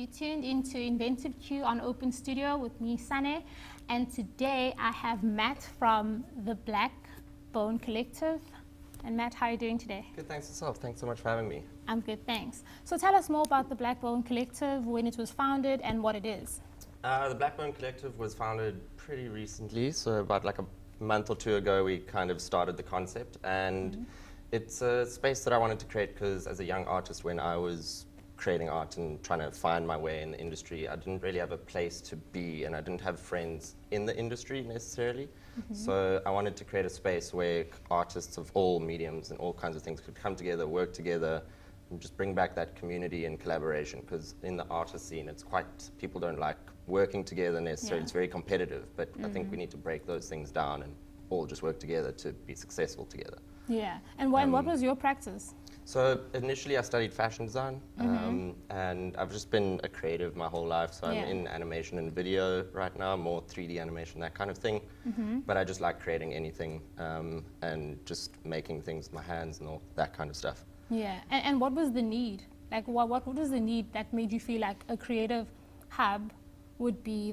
You tuned into Inventive Cue on Open Studio with me, Sane, and today I have Matt from the Black Bone Collective. And Matt, how are you doing today? Good, thanks yourself. Thanks so much for having me. I'm good, thanks. So tell us more about the Black Bone Collective, when it was founded, and what it is. The Black Bone Collective was founded pretty recently, so about like a month or two ago we kind of started the concept, and it's a space that I wanted to create because as a young artist, when I was creating art and trying to find my way in the industry, I didn't really have a place to be, and I didn't have friends in the industry necessarily. So I wanted to create a space where artists of all mediums and all kinds of things could come together, work together, and just bring back that community and collaboration, because in the artist scene it's quite, people don't like working together necessarily. It's very competitive, but I think we need to break those things down and all just work together to be successful together. Yeah, and what was your practice? So initially I studied fashion design, and I've just been a creative my whole life. So I'm in animation and video right now, more 3D animation, that kind of thing. But I just like creating anything and just making things with my hands and all that kind of stuff. Yeah, and what was the need? Like, what was the need that made you feel like a creative hub would be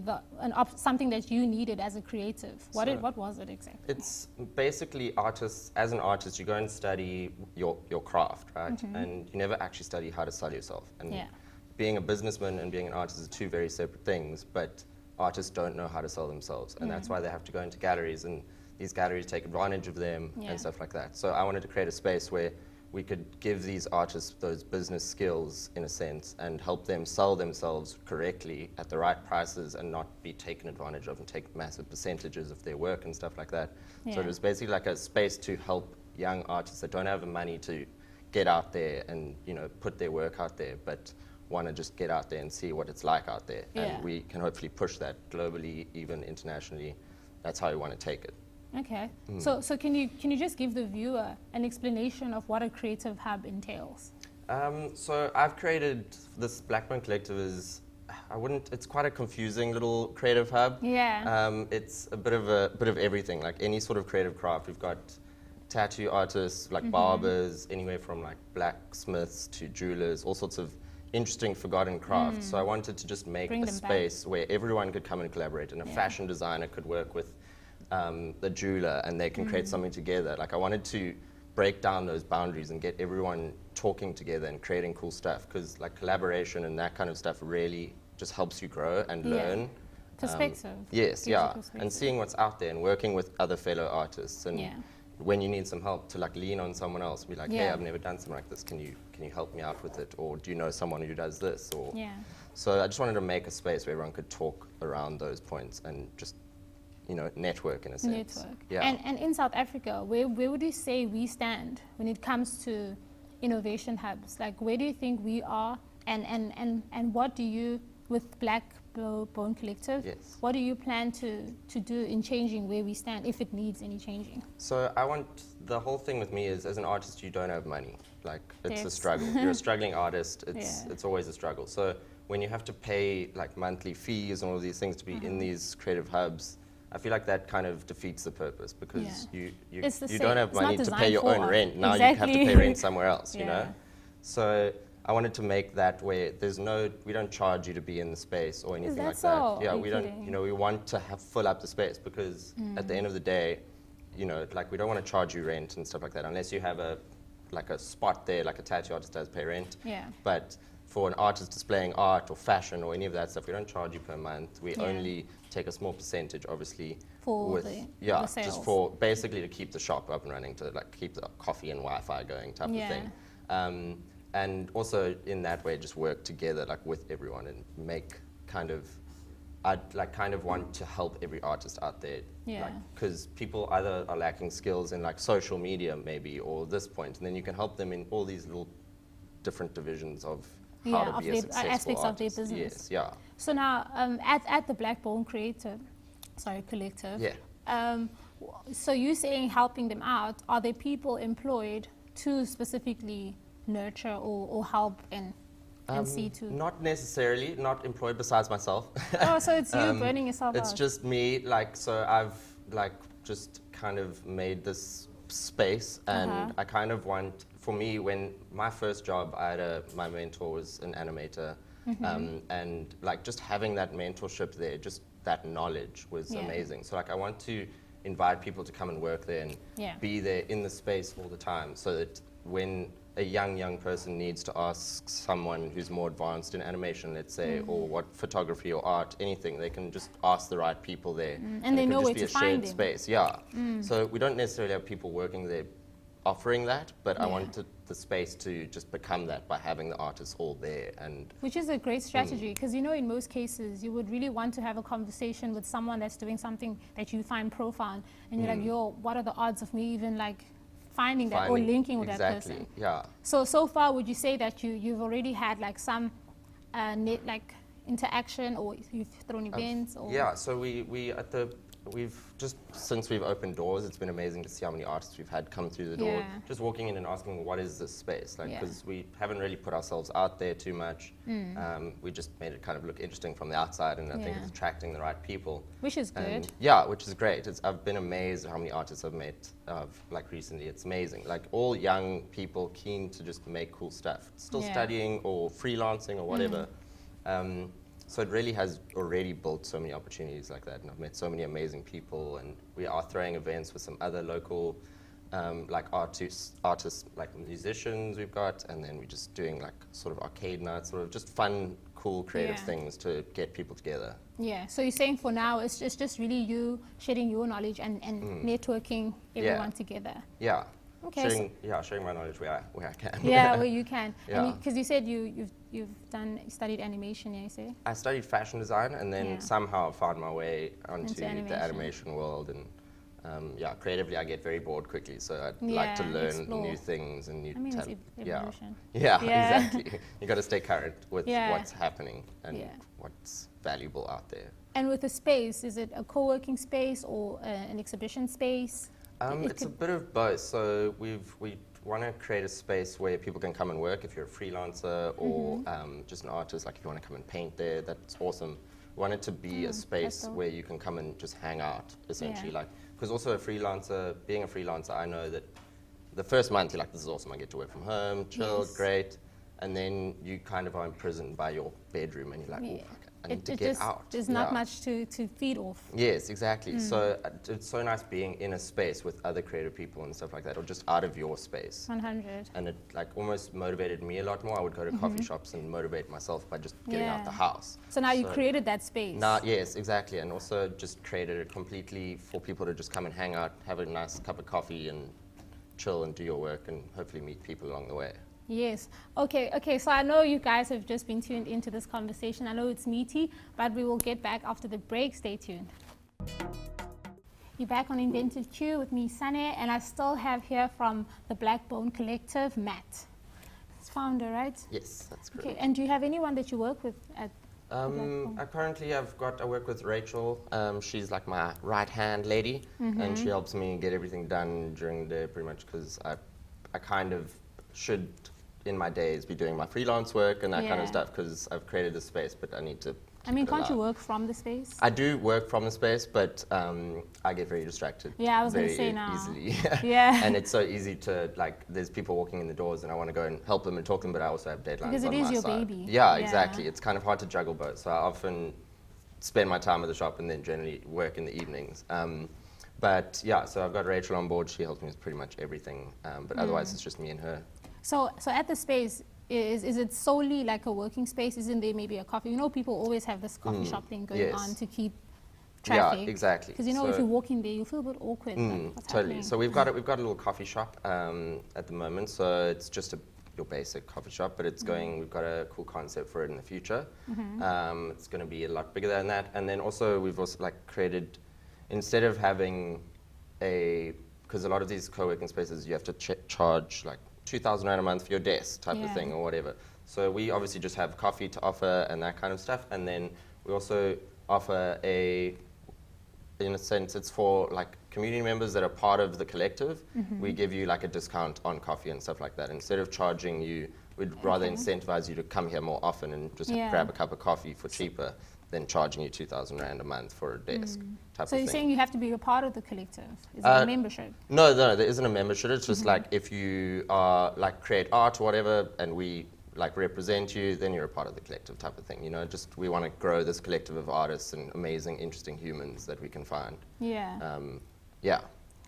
something that you needed as a creative? What was it exactly? It's basically artists, as an artist, you go and study your craft, right? And you never actually study how to sell yourself. And being a businessman and being an artist are two very separate things, but artists don't know how to sell themselves. And that's why they have to go into galleries, and these galleries take advantage of them and stuff like that. So I wanted to create a space where we could give these artists those business skills, in a sense, and help them sell themselves correctly at the right prices and not be taken advantage of and take massive percentages of their work and stuff like that. So it was basically like a space to help young artists that don't have the money to get out there and, you know, put their work out there, but want to just get out there and see what it's like out there. And we can hopefully push that globally, even internationally. That's how we want to take it. Okay, so can you just give the viewer an explanation of what a creative hub entails? So I've created this Black Bone Collective it's quite a confusing little creative hub. It's a bit of everything, like any sort of creative craft. We've got tattoo artists, like barbers, anywhere from like blacksmiths to jewelers, all sorts of interesting forgotten crafts. So I wanted to just make a space where everyone could come and collaborate, and a fashion designer could work with the jeweler, and they can create something together. Like, I wanted to break down those boundaries and get everyone talking together and creating cool stuff, because like collaboration and that kind of stuff really just helps you grow and learn. Perspective. And seeing what's out there and working with other fellow artists, and when you need some help, to like lean on someone else, be like, hey, I've never done something like this, can you help me out with it, or do you know someone who does this? Or so I just wanted to make a space where everyone could talk around those points and just, you know, network in a sense. And in South Africa, where would you say we stand when it comes to innovation hubs? Like, where do you think we are, and what do you, with Black Bone Collective, what do you plan to do in changing where we stand, if it needs any changing? So the whole thing with me is, as an artist, you don't have money. Like, it's a struggle. You're a struggling artist. It's always a struggle. So when you have to pay like monthly fees and all of these things to be in these creative hubs, I feel like that kind of defeats the purpose, because you don't have money to pay your own rent. Now you have to pay rent somewhere else, you know? So I wanted to make that where we don't charge you to be in the space or anything like that. Yeah, we don't, you know, we want to fill up the space, because at the end of the day, you know, like, we don't want to charge you rent and stuff like that, unless you have a spot there, like a tattoo artist does pay rent. But for an artist displaying art or fashion or any of that stuff, we don't charge you per month. We only take a small percentage, obviously, for the sales. Just for basically to keep the shop up and running, to like keep the coffee and Wi-Fi going type of thing. And also in that way, just work together, like, with everyone, and make I'd kind of want to help every artist out there, because people either are lacking skills in like social media maybe, or this point, and then you can help them in all these little different divisions of how to be a successful aspects artist. of their business. So now, at the Black Bone Collective, so you're saying helping them out, are there people employed to specifically nurture or help and see to? Not necessarily, not employed besides myself. Oh, so it's you burning yourself out. It's just me, like, so I've like just kind of made this space, and I kind of want, for me, when my first job, my mentor was an animator, And like just having that mentorship there, just that knowledge was amazing. So like I want to invite people to come and work there and be there in the space all the time, so that when a young person needs to ask someone who's more advanced in animation, let's say, or what photography or art, anything, they can just ask the right people there. And they it know can where just to be a find shared them. space. So we don't necessarily have people working there offering that, but I wanted the space to just become that by having the artists all there. And which is a great strategy, because you know, in most cases you would really want to have a conversation with someone that's doing something that you find profound, and you're like, yo, what are the odds of me even like finding that or linking with that person? So far, would you say that you've already had like some like interaction, or you've thrown events? Or so we've just, since we've opened doors, it's been amazing to see how many artists we've had come through the door, just walking in and asking, what is this space? Like, because we haven't really put ourselves out there too much. We just made it kind of look interesting from the outside, and I think it's attracting the right people. Which is good. Which is great. I've been amazed at how many artists I've met like recently. It's amazing. Like all young people keen to just make cool stuff, still studying or freelancing or whatever. So it really has already built so many opportunities like that, and I've met so many amazing people, and we are throwing events with some other local like artists, like musicians we've got, and then we're just doing like sort of arcade nights, sort of just fun, cool, creative things to get people together. So you're saying for now it's just really you sharing your knowledge and networking everyone together. Okay. Sharing my knowledge where I can. Where you can. Because you said you've studied animation, you say? I studied fashion design, and then somehow found my way onto the animation world. And creatively I get very bored quickly, so I'd like to learn new things and new it's evolution. Exactly. You got to stay current with what's happening and what's valuable out there. And with the space, is it a co-working space or an exhibition space? It's a bit of both. So we want to create a space where people can come and work if you're a freelancer or just an artist. Like if you want to come and paint there, that's awesome. We want it to be a space where you can come and just hang out, essentially. Like, because also being a freelancer, I know that the first month you're like, this is awesome. I get to work from home, chilled, great. And then you kind of are imprisoned by your bedroom, and you're like, oh, I need to get out. There's not much to feed off. Yes, exactly. So it's so nice being in a space with other creative people and stuff like that, or just out of your space. 100. And it like almost motivated me a lot more. I would go to coffee shops and motivate myself by just getting out the house. So now you created that space. Yes, exactly. And also just created it completely for people to just come and hang out, have a nice cup of coffee and chill and do your work, and hopefully meet people along the way. Yes. Okay. So I know you guys have just been tuned into this conversation. I know it's meaty, but we will get back after the break. Stay tuned. You're back on Inventive Cue with me, Sane, and I still have here from the Black Bone Collective, Matt. It's founder, right? Yes, that's correct. Okay. And do you have anyone that you work with at I work with Rachel. She's like my right-hand lady, and she helps me get everything done during the day pretty much, because I kind of should in my days be doing my freelance work and that kind of stuff, because I've created this space, but I need to can't you work from the space? I do work from the space, but I get very distracted. I was going to say now. Easily. And it's so easy to, like, there's people walking in the doors and I want to go and help them and talk to them, but I also have deadlines on my side. Because it is your baby. Exactly. It's kind of hard to juggle both. So I often spend my time at the shop and then generally work in the evenings. So I've got Rachel on board. She helps me with pretty much everything. But otherwise it's just me and her. So at the space, is it solely like a working space? Isn't there maybe a coffee? You know, people always have this coffee shop thing going on to keep traffic. Yeah, exactly. Because if you walk in there, you feel a bit awkward. What's happening? So we've got a little coffee shop at the moment. So it's just your basic coffee shop, but it's going. We've got a cool concept for it in the future. It's going to be a lot bigger than that. And then also we've also created, instead of having because a lot of these co-working spaces you have to charge like 2,000 Rand a month for your desk type of thing or whatever. So we obviously just have coffee to offer and that kind of stuff. And then we also offer in a sense, it's for like community members that are part of the collective. We give you like a discount on coffee and stuff like that. Instead of charging you, we'd rather incentivize you to come here more often and just grab a cup of coffee for cheaper than charging you 2,000 Rand a month for a desk type of thing. So you're saying you have to be a part of the collective? Is it a membership? No, there isn't a membership. It's just like if you are create art or whatever, and we like represent you, then you're a part of the collective type of thing. You know, just we want to grow this collective of artists and amazing, interesting humans that we can find. Yeah. Yeah.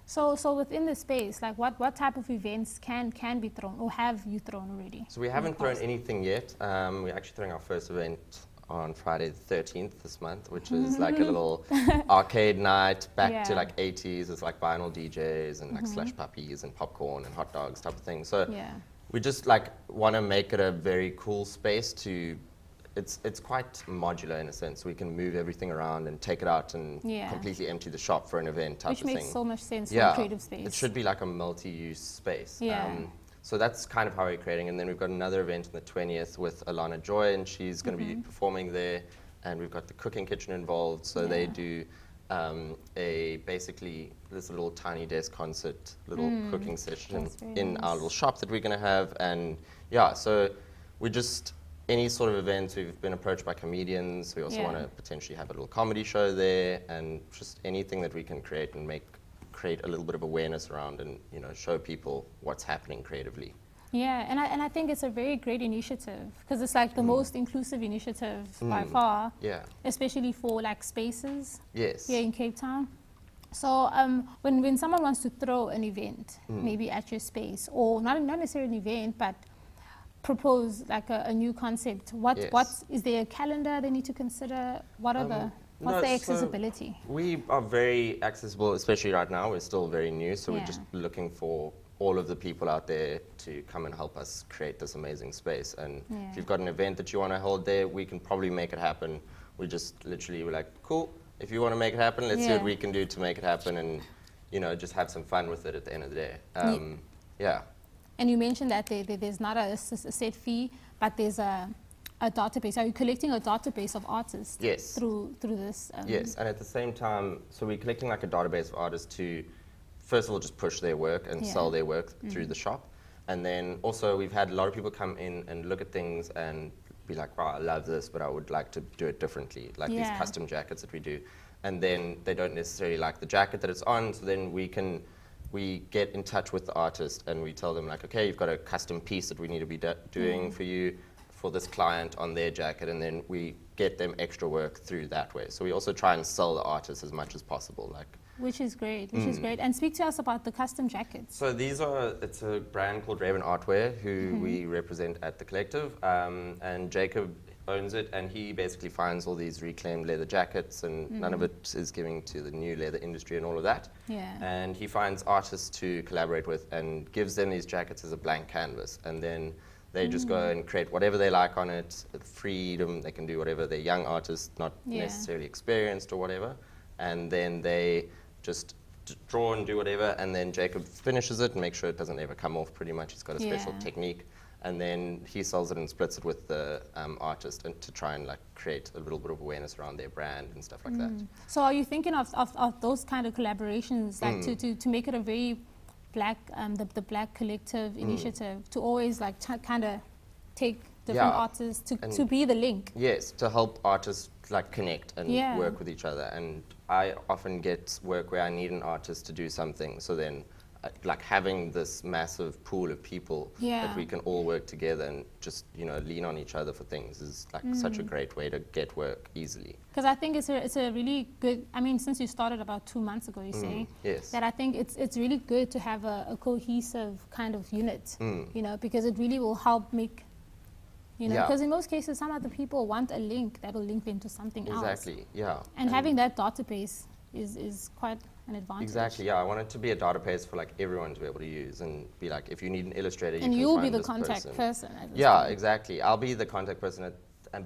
So within the space, like what type of events can be thrown, or have you thrown already? So we haven't thrown anything yet. We're actually throwing our first event on Friday the 13th this month, which is like a little arcade night back to like 80s. It's like vinyl DJs and like slush puppies and popcorn and hot dogs type of thing. So we just like want to make it a very cool space to, it's quite modular in a sense. We can move everything around and take it out and completely empty the shop for an event type of thing. Which makes so much sense for a creative space. It should be like a multi-use space. Yeah. So that's kind of how we're creating. And then we've got another event on the 20th with Alana Joy, and she's going to be performing there. And we've got the cooking kitchen involved. So they do basically this little tiny desk concert, little cooking session in our little shop that we're going to have. And yeah, so we just, any sort of events, we've been approached by comedians. We also want to potentially have a little comedy show there, and just anything that we can create and create a little bit of awareness around, and you know, show people what's happening creatively. Yeah, and I think it's a very great initiative, because it's like the most inclusive initiative by far. Yeah. Especially for like spaces. Yes. Here in Cape Town. So when someone wants to throw an event, maybe at your space, or not necessarily an event, but propose like a new concept, is there a calendar they need to consider? What are what's the accessibility? So we are very accessible, especially right now. We're still very new, so we're just looking for all of the people out there to come and help us create this amazing space. And if you've got an event that you want to hold there, we can probably make it happen. We just literally were like, cool, if you want to make it happen, let's see what we can do to make it happen, and you know, just have some fun with it at the end of the day. And you mentioned that there's not a set fee, but there's a database. Are you collecting a database of artists through this? Yes, and at the same time, so we're collecting like a database of artists to, first of all, just push their work and sell their work through the shop. And then also we've had a lot of people come in and look at things and be like, wow, I love this, but I would like to do it differently. Like these custom jackets that we do. And then they don't necessarily like the jacket that it's on, so then we get in touch with the artist and we tell them like, okay, you've got a custom piece that we need to be doing for you, for this client on their jacket, and then we get them extra work through that way. So we also try and sell the artist as much as possible. Which is great, is great. And speak to us about the custom jackets. So it's a brand called Raven Artwear, who we represent at the collective, and Jacob owns it, and he basically finds all these reclaimed leather jackets, and none of it is giving to the new leather industry and all of that. And he finds artists to collaborate with and gives them these jackets as a blank canvas, and then they just go and create whatever they like on it, freedom, they can do whatever. They're young artists, not necessarily experienced or whatever, and then they just draw and do whatever, and then Jacob finishes it and makes sure it doesn't ever come off pretty much. He's got a special technique, and then he sells it and splits it with the artist, and to try and like create a little bit of awareness around their brand and stuff like that. So are you thinking of those kind of collaborations, like to make it a very black, the Black Collective initiative, to always like kind of take different artists to be the link? Yes, to help artists like connect and work with each other. And I often get work where I need an artist to do something, so then like having this massive pool of people that we can all work together and just, you know, lean on each other for things is like such a great way to get work easily. Because I think it's a really good, I mean, since you started about 2 months ago, you say, that I think it's really good to have a cohesive kind of unit, you know, because it really will help make, you know, because in most cases, some other people want a link that will link them to something else. Exactly, yeah. And having that database is quite an advantage. Exactly, yeah. I want it to be a database for like everyone to be able to use and be like, if you need an illustrator, and you can find this person. And you'll be the contact person. Yeah, exactly. I'll be the contact person,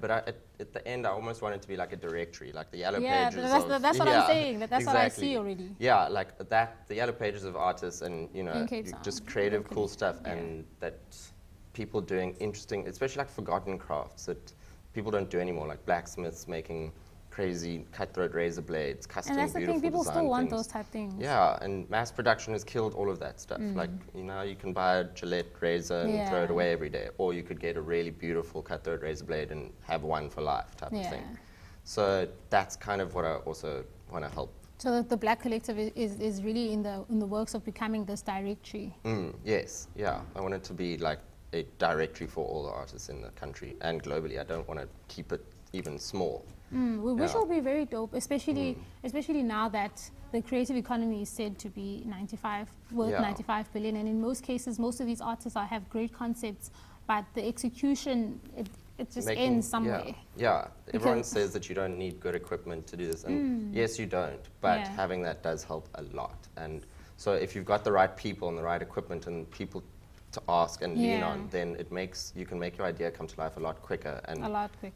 but at the end, I almost want it to be like a directory, like the yellow pages. Yeah, that's what I'm saying. That's what I see already. Yeah, like that, the yellow pages of artists and, you know, just creative, cool stuff, and that people doing interesting, especially like forgotten crafts that people don't do anymore, like blacksmiths making crazy cutthroat razor blades, custom, and that's the beautiful thing, people design still want things. those type things. Yeah, and mass production has killed all of that stuff. Like, you know, you can buy a Gillette razor and throw it away every day, or you could get a really beautiful cutthroat razor blade and have one for life type of thing. So that's kind of what I also want to help. So the Black Collective is really in the works of becoming this directory. Yes, yeah. I want it to be like a directory for all the artists in the country and globally. I don't want to keep it even small. Which will be very dope, especially now that the creative economy is said to be worth 95 billion, and in most cases, most of these artists have great concepts, but the execution, it just ends somewhere. Yeah, everyone says that you don't need good equipment to do this, and yes, you don't, but having that does help a lot. And so if you've got the right people and the right equipment and people to ask and lean on, then you can make your idea come to life a lot quicker and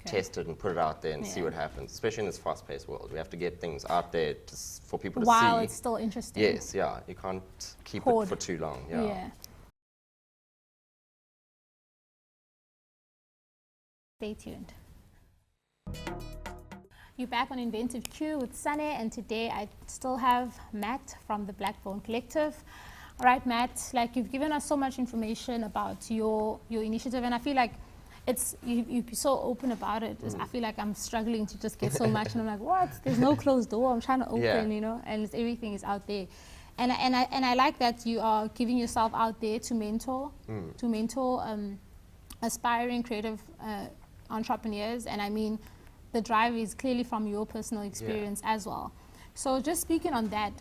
test it and put it out there and see what happens, especially in this fast-paced world. We have to get things out there for people to see. While it's still interesting. Yes, you can't keep it for too long. Stay tuned. You're back on Inventive Cue with Sunny, and today I still have Matt from the Black Bone Collective. All right, Matt, like you've given us so much information about your initiative, and I feel like you're so open about it. I feel like I'm struggling to just get so much, and I'm like, what? There's no closed door. I'm trying to open, and everything is out there. And I like that you are giving yourself out there to mentor aspiring creative entrepreneurs, and I mean, the drive is clearly from your personal experience as well. So just speaking on that,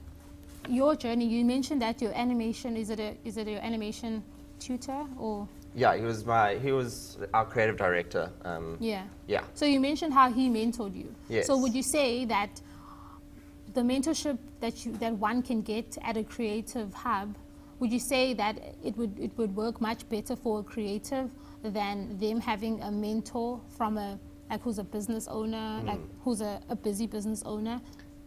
your journey, you mentioned that your animation, is it your animation tutor or? Yeah, he was our creative director. So you mentioned how he mentored you. Yes. So would you say that the mentorship that one can get at a creative hub, would you say that it would work much better for a creative than them having a mentor from who's a business owner, like who's a busy business owner?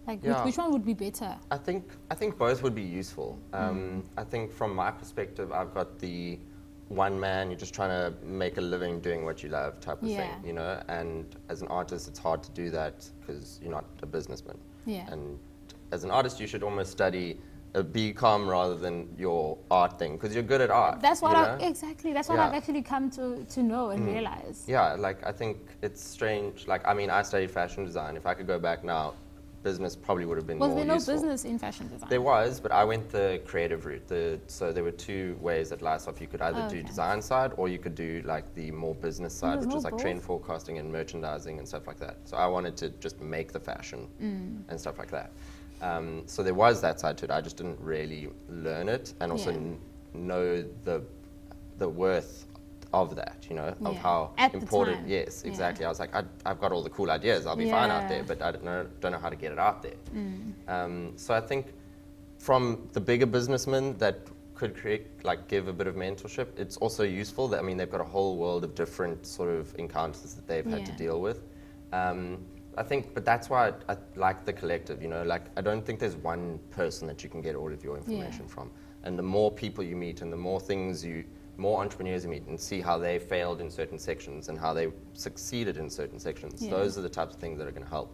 Like which one would be better? I think both would be useful. I think from my perspective, I've got the one man, you're just trying to make a living doing what you love type of thing, and as an artist, it's hard to do that because you're not a businessman. And as an artist, you should almost study a BCom rather than your art thing, because you're good at art. That's what that's what I've actually come to know and realize. Like I think it's strange. Like, I mean, I studied fashion design. If I could go back now, business probably would have been more useful. Was there no business in fashion design? There was, but I went the creative route. So there were two ways at Liceoff. You could either do design side, or you could do like the more business side, which is like trend forecasting and merchandising and stuff like that. So I wanted to just make the fashion and stuff like that. So there was that side to it. I just didn't really learn it, and also know the worth of that, of how important. Yes, exactly. I was like, I've got all the cool ideas. I'll be fine out there, but I don't know how to get it out there. So I think from the bigger businessmen that could give a bit of mentorship, it's also useful. That, I mean, they've got a whole world of different sort of encounters that they've had to deal with. I think, but that's why I like the collective, like I don't think there's one person that you can get all of your information from. And the more people you meet and the more entrepreneurs you meet and see how they failed in certain sections and how they succeeded in certain sections, those are the types of things that are going to help.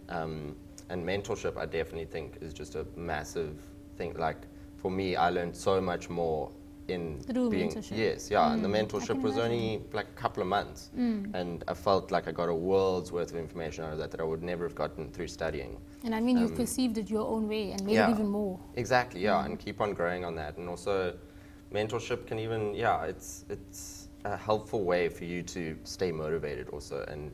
And mentorship, I definitely think, is just a massive thing. Like for me, I learned so much more through mentorship. And the mentorship was only like a couple of months, and I felt like I got a world's worth of information out of that I would never have gotten through studying. And I mean, you've perceived it your own way and made it even more. Exactly, and keep on growing on that. And also, mentorship can even, it's a helpful way for you to stay motivated also, and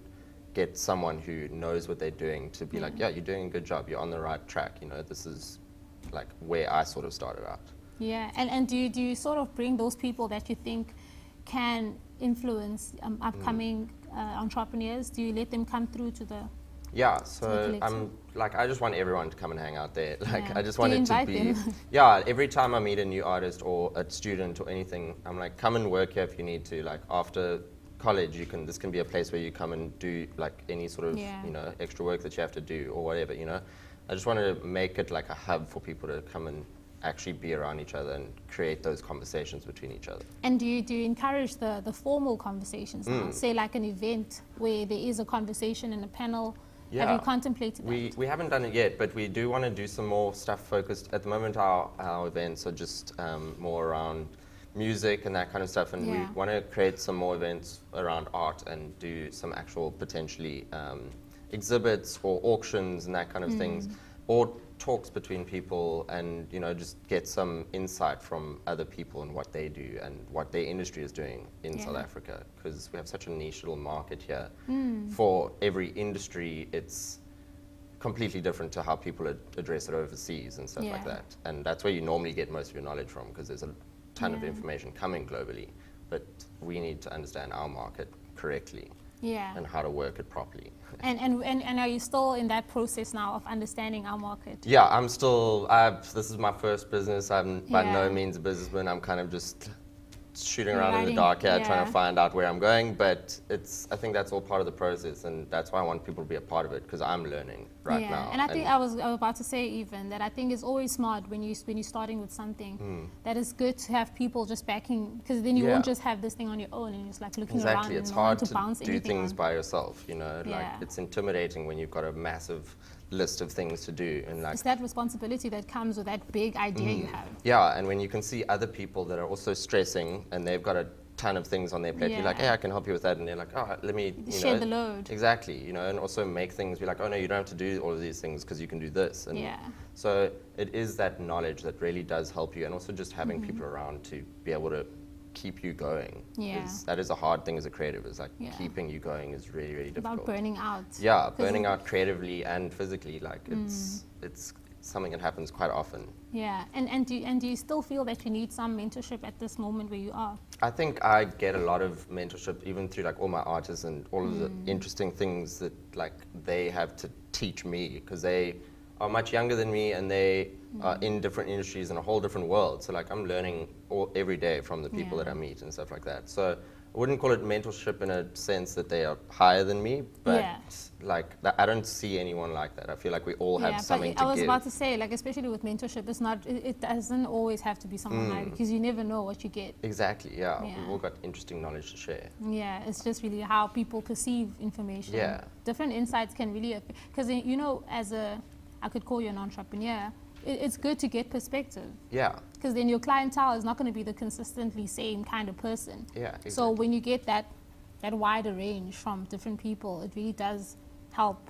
get someone who knows what they're doing to be like, you're doing a good job, you're on the right track. This is like where I sort of started out. And do you sort of bring those people that you think can influence upcoming entrepreneurs? Do you let them come through to the? So I'm like, I just want everyone to come and hang out there. Like, I just want it to be. Them? Every time I meet a new artist or a student or anything, I'm like, come and work here if you need to. Like after college, this can be a place where you come and do like any sort of extra work that you have to do or whatever. I just want to make it like a hub for people to come and actually be around each other and create those conversations between each other. And do you encourage the formal conversations now? Say like an event where there is a conversation and a panel. Have you contemplated that? We haven't done it yet, but we do want to do some more stuff focused. At the moment, our events are just more around music and that kind of stuff, and we want to create some more events around art and do some actual potentially exhibits or auctions and that kind of things. or talks between people, and just get some insight from other people and what they do and what their industry is doing in South Africa, because we have such a niche little market here. For every industry, it's completely different to how people address it overseas and stuff like that, and that's where you normally get most of your knowledge from, because there's a ton of information coming globally, but we need to understand our market correctly and how to work it properly. And are you still in that process now of understanding our market? Yeah, I'm still, this is my first business. I'm by no means a businessman. I'm kind of just shooting around in the dark here, trying to find out where I'm going. But I think that's all part of the process, and that's why I want people to be a part of it, because I'm learning right now. And I think I was about to say even that I think it's always smart when you're starting with something that it's good to have people just backing, because then you won't just have this thing on your own and you're just like looking around. It's hard to do things by yourself. Like it's intimidating when you've got a massive list of things to do, and like it's that responsibility that comes with that big idea you have. Yeah, and when you can see other people that are also stressing and they've got a ton of things on their plate, you're like, hey, I can help you with that, and they're like, oh, let me share the load. Exactly, and also make things be like, oh no, you don't have to do all of these things because you can do this. And so it is that knowledge that really does help you, and also just having people around to be able to keep you going. That is a hard thing as a creative, is like keeping you going is really, really difficult. About burning out. Yeah, burning out creatively and physically, like it's something that happens quite often. Yeah, and do you still feel that you need some mentorship at this moment where you are? I think I get a lot of mentorship even through like all my artists and all of the interesting things that like they have to teach me, because they are much younger than me and they are in different industries in a whole different world. So like I'm learning every day from the people that I meet and stuff like that. So I wouldn't call it mentorship in a sense that they are higher than me, but like I don't see anyone like that. I feel like we all have something to give. I was about to say, like especially with mentorship, it doesn't always have to be someone high, because you never know what you get. Exactly, we've all got interesting knowledge to share. Yeah, it's just really how people perceive information. Different insights can really, because as I could call you an entrepreneur, it's good to get perspective. Yeah. Because then your clientele is not going to be the consistently same kind of person. Yeah, exactly. So when you get that wider range from different people, it really does help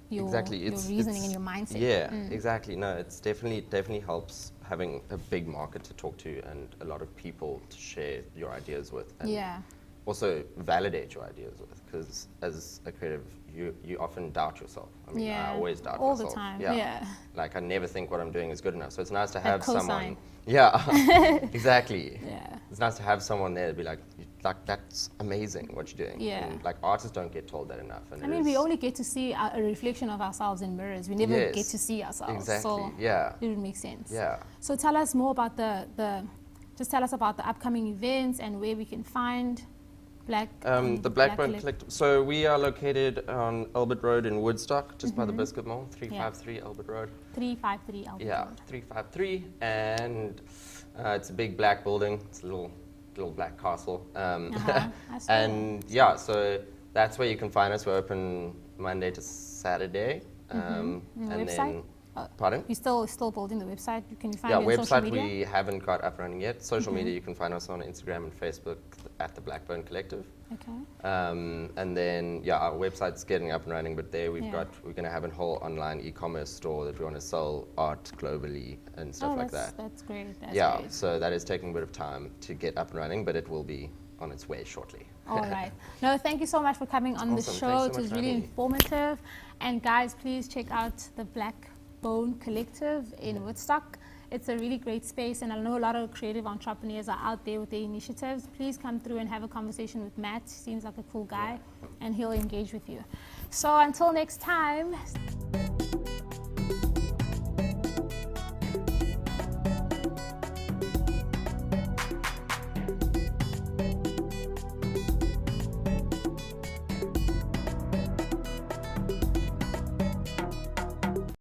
your reasoning and your mindset. Yeah, exactly. No, it's definitely helps having a big market to talk to and a lot of people to share your ideas with. And also validate your ideas with, because as a creative, you often doubt yourself. I mean, I always doubt myself. All the time, yeah. Like I never think what I'm doing is good enough. So it's nice to have someone. Yeah, exactly. Yeah. It's nice to have someone there to be like that's amazing what you're doing. Yeah. And like artists don't get told that enough. And I mean, we only get to see a reflection of ourselves in mirrors. We never get to see ourselves. Exactly. So it would make sense. Yeah. So tell us more about just tell us about the upcoming events and where we can find the Blackbone Collective. So we are located on Albert Road in Woodstock, just by the Biscuit Mall, 353 Albert Road. 353 Albert Road. Yeah, 353, and it's a big black building. It's a little black castle. And so that's where you can find us. We're open Monday to Saturday. And website? Pardon? You're still building the website? Can you find it on social media? Website we haven't got up and running yet. Social media, you can find us on Instagram and Facebook at the Blackbone Collective. Okay. And then our website's getting up and running, but there we're going to have a whole online e-commerce store that we want to sell art globally and stuff like that. That's great. That's great. So that is taking a bit of time to get up and running, but it will be on its way shortly. All right. No, thank you so much for coming on the show. It was really informative. And guys, please check out the Blackbone Collective in Woodstock. It's a really great space, and I know a lot of creative entrepreneurs are out there with their initiatives. Please come through and have a conversation with Matt. He seems like a cool guy, and he'll engage with you. So until next time,